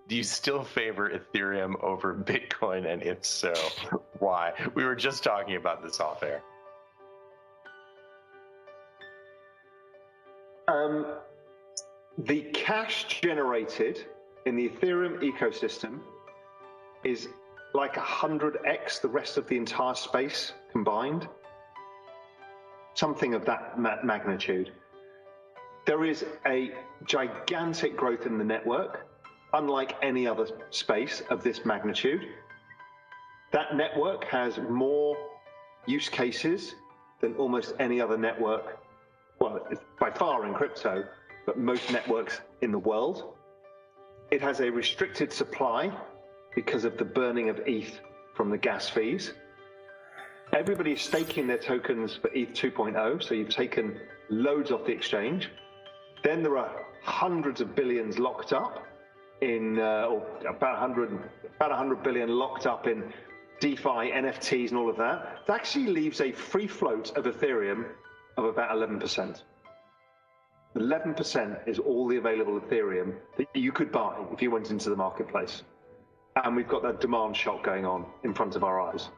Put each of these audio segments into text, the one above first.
Do you still favor Ethereum over Bitcoin? And if so, why? We were just talking about this off air. The cash generated in the Ethereum ecosystem is like 100x the rest of the entire space combined. Something of that magnitude. There is a gigantic growth in the network, unlike any other space of this magnitude. That network has more use cases than almost any other network, well, by far in crypto, but most networks in the world. It has a restricted supply because of the burning of ETH from the gas fees. Everybody is staking their tokens for ETH 2.0, so you've taken loads off the exchange. Then there are hundreds of billions locked up in, or about 100 billion locked up in DeFi, NFTs, and all of that. That actually leaves a free float of Ethereum of about 11%. 11% is all the available Ethereum that you could buy if you went into the marketplace. And we've got that demand shock going on in front of our eyes.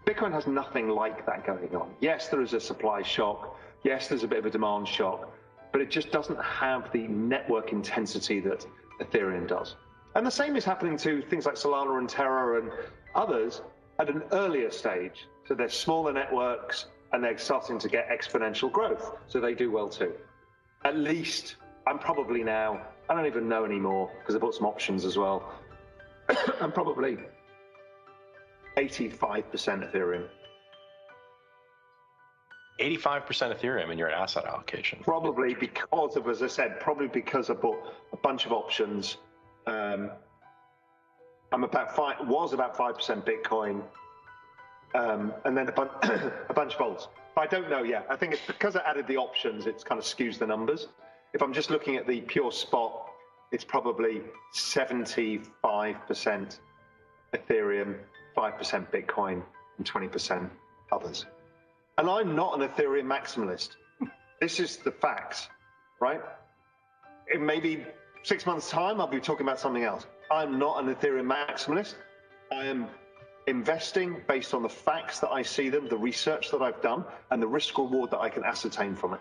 Bitcoin has nothing like that going on. Yes, there is a supply shock. Yes, there's a bit of a demand shock, but it just doesn't have the network intensity that Ethereum does. And the same is happening to things like Solana and Terra and others at an earlier stage. So they're smaller networks and they're starting to get exponential growth. So they do well too. At least I'm probably now, I don't even know anymore because I bought some options as well. I'm probably 85% Ethereum. 85% Ethereum in your asset allocation. Probably because of, as I said, probably because I bought a bunch of options. I'm was about 5% Bitcoin, and then a bunch of alts. But I don't know yet. I think it's because I added the options, it's kind of skews the numbers. If I'm just looking at the pure spot, it's probably 75% Ethereum, 5% Bitcoin, and 20% others. And I'm not an Ethereum maximalist. This is the facts, right? In maybe 6 months' time, I'll be talking about something else. I'm not an Ethereum maximalist. I am investing based on the facts that I see them, the research that I've done, and the risk reward that I can ascertain from it.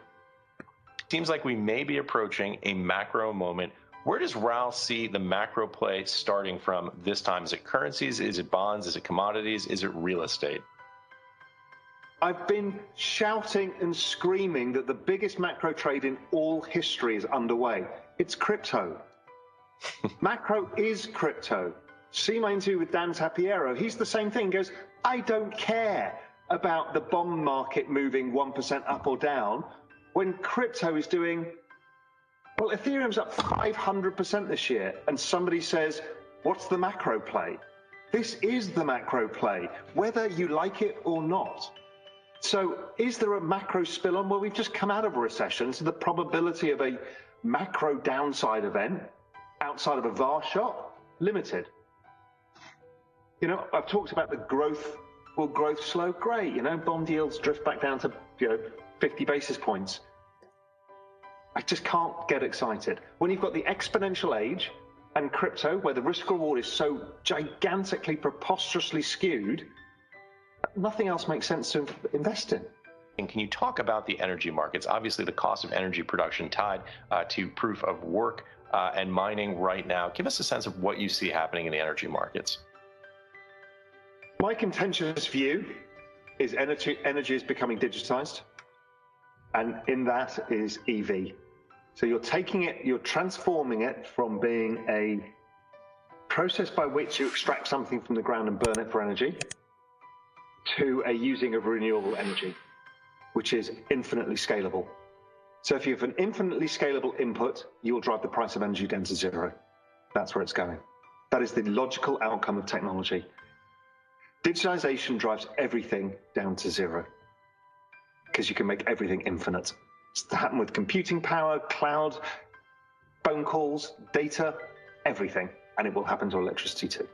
Seems like we may be approaching a macro moment. Where does Raoul see the macro play starting from this time? Is it currencies? Is it bonds? Is it commodities? Is it real estate? I've been shouting and screaming that the biggest macro trade in all history is underway. It's crypto. Macro is crypto. See my interview with Dan Tapiero. He's the same thing. He goes, I don't care about the bond market moving 1% up or down when crypto is doing, well, Ethereum's up 500% this year. And somebody says, what's the macro play? This is the macro play, whether you like it or not. So is there a macro spill on? Well, we've just come out of a recession, so the probability of a macro downside event outside of a VAR shock, limited. You know, I've talked about the growth. Will growth slow? Great. You know, bond yields drift back down to, 50 basis points. I just can't get excited. When you've got the exponential age and crypto, where the risk reward is so gigantically, preposterously skewed, nothing else makes sense to invest in. And can you talk about the energy markets? Obviously, the cost of energy production tied to proof of work and mining right now. Give us a sense of what you see happening in the energy markets. My contentious view is energy is becoming digitized, and in that is EV. So you're taking it, you're transforming it from being a process by which you extract something from the ground and burn it for energy to a using of renewable energy, which is infinitely scalable. So if you have an infinitely scalable input, you will drive the price of energy down to zero. That's where it's going. That is the logical outcome of technology. Digitization drives everything down to zero because you can make everything infinite. It's to happen with computing power, cloud, phone calls, data, everything, and it will happen to electricity too.